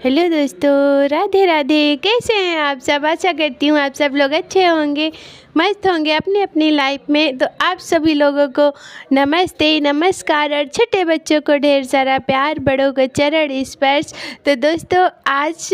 Hello दोस्तों, राधे राधे। कैसे हैं आप सब? आशा करती हूँ आप सब लोग अच्छे होंगे, मस्त होंगे अपनी अपनी लाइफ में। तो आप सभी लोगों को नमस्ते, नमस्कार और छोटे बच्चों को ढेर सारा प्यार, बड़ों को चरण स्पर्श। तो दोस्तों, आज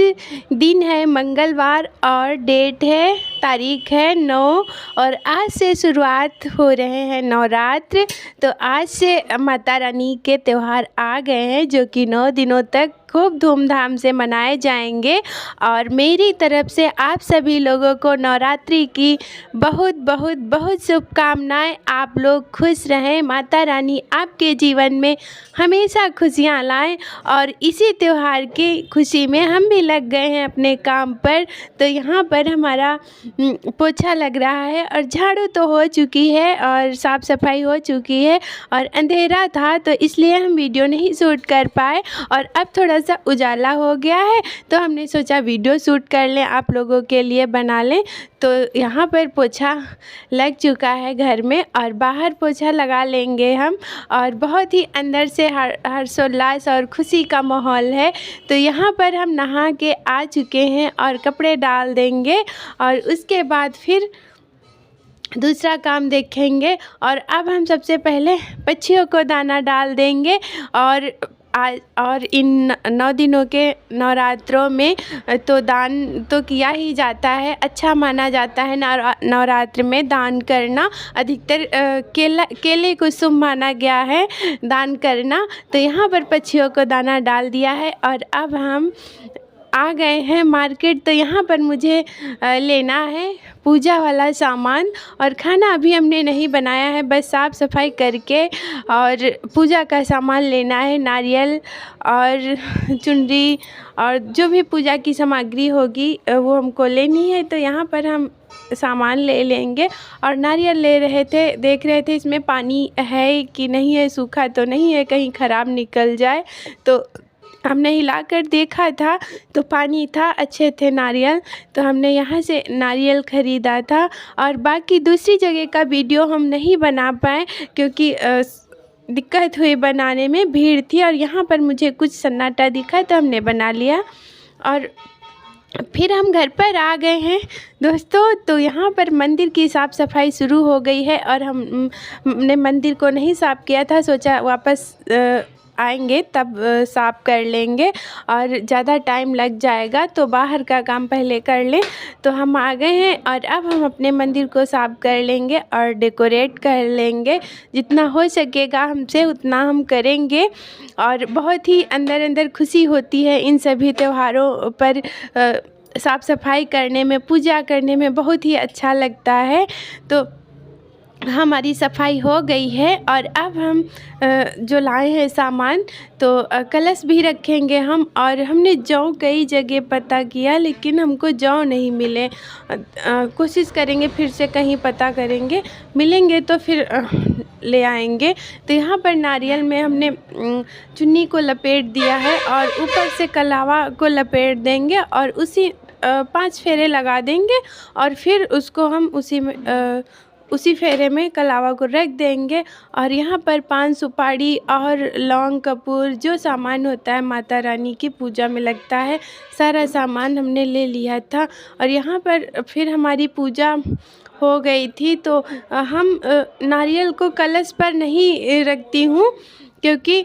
दिन है मंगलवार और डेट है, तारीख है 9 और आज से शुरुआत हो रहे हैं नवरात्र। तो आज से माता रानी के त्यौहार आ गए हैं जो कि 9 दिनों तक खूब धूमधाम से मनाए जाएंगे। और मेरी तरफ से आप सभी लोगों को नवरात्रि की बहुत बहुत बहुत शुभकामनाएं। आप लोग खुश रहें, माता रानी आपके जीवन में हमेशा खुशियां लाएं। और इसी त्यौहार की खुशी में हम भी लग गए हैं अपने काम पर। तो यहाँ पर हमारा पोछा लग रहा है और झाड़ू तो हो चुकी है और साफ़ सफाई हो चुकी है और अंधेरा था तो इसलिए हम वीडियो नहीं शूट कर पाए। और अब थोड़ा सा उजाला हो गया है तो हमने सोचा वीडियो शूट कर लें, आप लोगों के लिए बना लें। तो यहाँ पर पोछा लग चुका है घर में और बाहर पोछा लगा लेंगे हम। और बहुत ही अंदर से हर्षोल्लास और खुशी का माहौल है। तो यहाँ पर हम नहा के आ चुके हैं और कपड़े डाल देंगे और उसके बाद फिर दूसरा काम देखेंगे। और अब हम सबसे पहले पक्षियों को दाना डाल देंगे। और इन 9 दिनों के नवरात्रों में तो दान तो किया ही जाता है, अच्छा माना जाता है नवरात्र में दान करना। अधिकतर केले को शुभ माना गया है दान करना। तो यहाँ पर पक्षियों को दाना डाल दिया है और अब हम आ गए हैं मार्केट। तो यहाँ पर मुझे लेना है पूजा वाला सामान और खाना अभी हमने नहीं बनाया है, बस साफ़ सफाई करके और पूजा का सामान लेना है। नारियल और चुनरी और जो भी पूजा की सामग्री होगी वो हमको लेनी है। तो यहाँ पर हम सामान ले लेंगे। और नारियल ले रहे थे, देख रहे थे इसमें पानी है कि नहीं है, सूखा तो नहीं है, कहीं ख़राब निकल जाए। तो हमने हिलाकर देखा था तो पानी था, अच्छे थे नारियल। तो हमने यहाँ से नारियल ख़रीदा था। और बाकी दूसरी जगह का वीडियो हम नहीं बना पाए क्योंकि दिक्कत हुई बनाने में, भीड़ थी। और यहाँ पर मुझे कुछ सन्नाटा दिखा तो हमने बना लिया और फिर हम घर पर आ गए हैं दोस्तों। तो यहाँ पर मंदिर की साफ़ सफाई शुरू हो गई है और हमने मंदिर को नहीं साफ़ किया था, सोचा वापस आएंगे तब साफ़ कर लेंगे और ज़्यादा टाइम लग जाएगा तो बाहर का काम पहले कर लें। तो हम आ गए हैं और अब हम अपने मंदिर को साफ़ कर लेंगे और डेकोरेट कर लेंगे। जितना हो सकेगा हमसे उतना हम करेंगे। और बहुत ही अंदर अंदर खुशी होती है इन सभी त्योहारों पर साफ़ सफाई करने में, पूजा करने में बहुत ही अच्छा लगता है। तो हमारी सफाई हो गई है और अब हम जो लाए हैं सामान तो कलश भी रखेंगे हम। और हमने जौ कई जगह पता किया लेकिन हमको जौ नहीं मिले। कोशिश करेंगे फिर से कहीं पता करेंगे, मिलेंगे तो फिर ले आएंगे। तो यहाँ पर नारियल में हमने चुन्नी को लपेट दिया है और ऊपर से कलावा को लपेट देंगे और उसी 5 फेरे लगा देंगे और फिर उसको हम उसी फेरे में कलावा को रख देंगे। और यहाँ पर पान सुपारी और लौंग कपूर जो सामान होता है माता रानी की पूजा में लगता है, सारा सामान हमने ले लिया था। और यहाँ पर फिर हमारी पूजा हो गई थी। तो हम नारियल को कलश पर नहीं रखती हूँ क्योंकि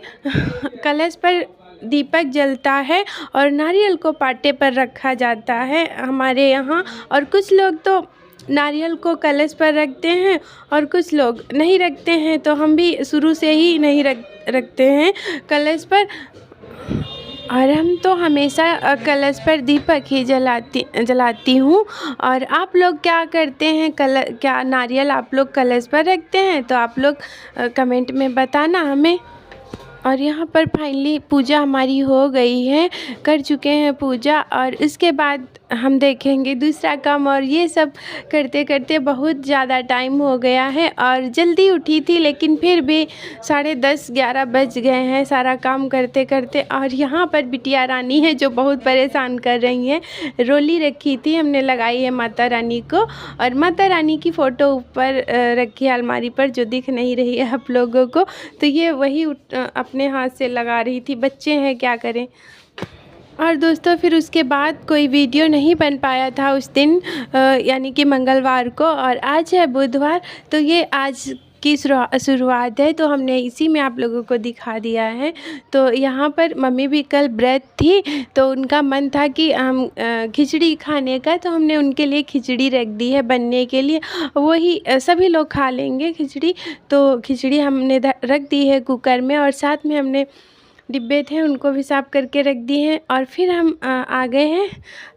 कलश पर दीपक जलता है और नारियल को पाटे पर रखा जाता है हमारे यहाँ। और कुछ लोग तो नारियल को कलश पर रखते हैं और कुछ लोग नहीं रखते हैं। तो हम भी शुरू से ही नहीं रखते हैं कलश पर। और हम तो हमेशा कलश पर दीपक ही जलाती हूँ। और आप लोग क्या करते हैं? क्या नारियल आप लोग कलश पर रखते हैं? तो आप लोग कमेंट में बताना हमें। और यहाँ पर फाइनली पूजा हमारी हो गई है, कर चुके हैं पूजा। और इसके बाद हम देखेंगे दूसरा काम। और ये सब करते करते बहुत ज़्यादा टाइम हो गया है और जल्दी उठी थी लेकिन फिर भी 10:30-11 बज गए हैं सारा काम करते करते। और यहाँ पर बिटिया रानी है जो बहुत परेशान कर रही हैं। रोली रखी थी हमने, लगाई है माता रानी को और माता रानी की फ़ोटो ऊपर रखी है अलमारी पर जो दिख नहीं रही है आप लोगों को। तो ये वही अपने हाथ से लगा रही थी, बच्चे हैं क्या करें। और दोस्तों फिर उसके बाद कोई वीडियो नहीं बन पाया था उस दिन, यानी कि मंगलवार को, और आज है बुधवार, तो ये आज की शुरुआत है, तो हमने इसी में आप लोगों को दिखा दिया है। तो यहाँ पर मम्मी भी कल व्रत थी, तो उनका मन था कि हम खिचड़ी खाने का, तो हमने उनके लिए खिचड़ी रख दी है बनने के लिए। वही सभी लोग खा लेंगे खिचड़ी, तो खिचड़ी हमने रख दी है कुकर में, और साथ में हमने डिब्बे थे उनको भी साफ़ करके रख दिए हैं। और फिर हम आ गए हैं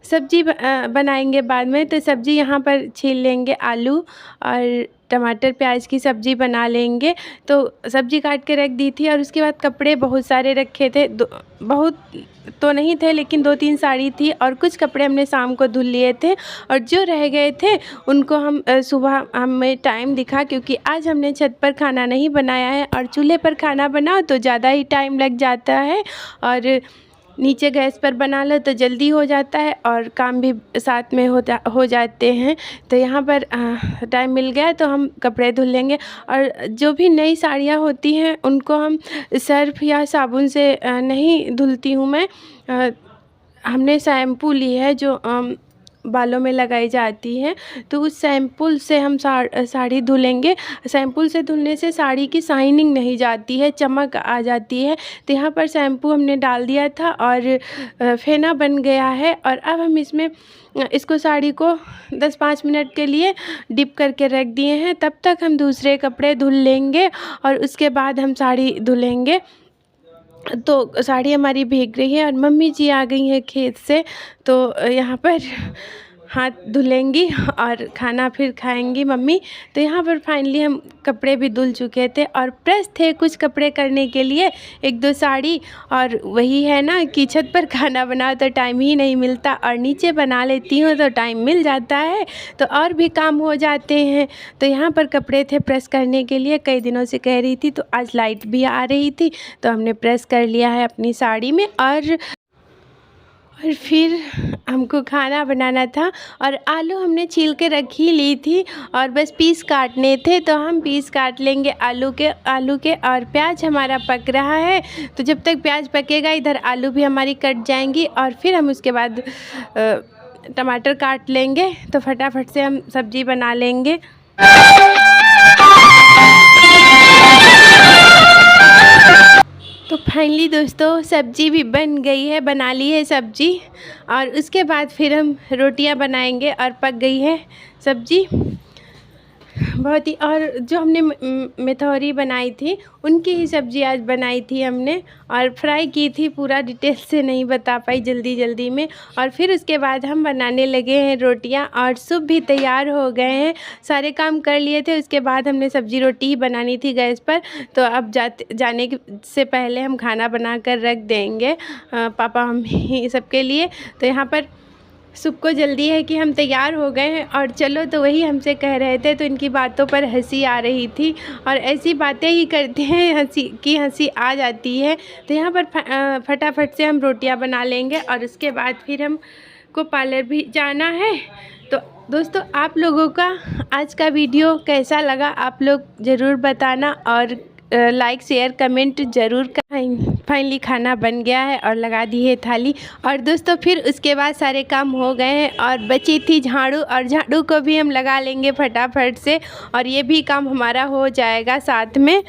सब्ज़ी बनाएंगे बाद में। तो सब्ज़ी यहाँ पर छील लेंगे, आलू और टमाटर प्याज की सब्ज़ी बना लेंगे। तो सब्ज़ी काट के रख दी थी, और उसके बाद कपड़े बहुत सारे रखे थे, बहुत तो नहीं थे लेकिन 2-3 साड़ी थी, और कुछ कपड़े हमने शाम को धुल लिए थे, और जो रह गए थे उनको हम सुबह हमें टाइम दिखा, क्योंकि आज हमने छत पर खाना नहीं बनाया है, और चूल्हे पर खाना बनाओ तो ज़्यादा ही टाइम लग जाता है, और नीचे गैस पर बना लो तो जल्दी हो जाता है, और काम भी साथ में हो जाते हैं। तो यहाँ पर टाइम मिल गया तो हम कपड़े धुल लेंगे। और जो भी नई साड़ियाँ होती हैं उनको हम सर्फ़ या साबुन से नहीं धुलती हूँ मैं। हमने शैम्पू ली है जो बालों में लगाई जाती है, तो उस शैम्पू से हम साड़ी धुलेंगे। शैम्पू से धुलने से साड़ी की शाइनिंग नहीं जाती है, चमक आ जाती है। तो यहाँ पर शैम्पू हमने डाल दिया था और फेना बन गया है, और अब हम इसको साड़ी को 10-5 मिनट के लिए डिप करके रख दिए हैं। तब तक हम दूसरे कपड़े धुल लेंगे, और उसके बाद हम साड़ी धुलेंगे। तो साड़ी हमारी भीग रही है, और मम्मी जी आ गई हैं खेत से, तो यहाँ पर हाथ धुलेंगी और खाना फिर खाएंगी मम्मी। तो यहाँ पर फाइनली हम कपड़े भी धुल चुके थे, और प्रेस थे कुछ कपड़े करने के लिए, 1-2 साड़ी। और वही है ना कि छत पर खाना बनाओ तो टाइम ही नहीं मिलता, और नीचे बना लेती हूँ तो टाइम मिल जाता है, तो और भी काम हो जाते हैं। तो यहाँ पर कपड़े थे प्रेस करने के लिए, कई दिनों से कह रही थी, तो आज लाइट भी आ रही थी तो हमने प्रेस कर लिया है अपनी साड़ी में। और फिर हमको खाना बनाना था, और आलू हमने छील के रख ही ली थी, और बस पीस काटने थे, तो हम पीस काट लेंगे आलू के। और प्याज हमारा पक रहा है, तो जब तक प्याज पकेगा इधर आलू भी हमारी कट जाएंगी, और फिर हम उसके बाद टमाटर काट लेंगे, तो फटाफट से हम सब्ज़ी बना लेंगे। तो फाइनली दोस्तों सब्ज़ी भी बन गई है, बना ली है सब्ज़ी, और उसके बाद फिर हम रोटियां बनाएंगे, और पक गई है सब्ज़ी बहुत ही। और जो हमने मेथौरी बनाई थी उनकी ही सब्ज़ी आज बनाई थी हमने, और फ्राई की थी, पूरा डिटेल से नहीं बता पाई जल्दी में। और फिर उसके बाद हम बनाने लगे हैं रोटियां, और सूप भी तैयार हो गए हैं, सारे काम कर लिए थे। उसके बाद हमने सब्ज़ी रोटी ही बनानी थी गैस पर, तो अब जाने से पहले हम खाना बना कर रख देंगे पापा मम्मी सबके लिए। तो यहाँ पर सूप को जल्दी है कि हम तैयार हो गए हैं, और चलो तो वही हमसे कह रहे थे, तो इनकी बातों पर हंसी आ रही थी, और ऐसी बातें ही करते हैं हंसी आ जाती है। तो यहाँ पर फटाफट से हम रोटियां बना लेंगे, और उसके बाद फिर हम को पार्लर भी जाना है। तो दोस्तों आप लोगों का आज का वीडियो कैसा लगा आप लोग ज़रूर बताना, और लाइक शेयर कमेंट ज़रूर करें। फाइनली खाना बन गया है और लगा दी है थाली, और दोस्तों फिर उसके बाद सारे काम हो गए हैं, और बची थी झाड़ू, और झाड़ू को भी हम लगा लेंगे फटाफट से, और ये भी काम हमारा हो जाएगा साथ में।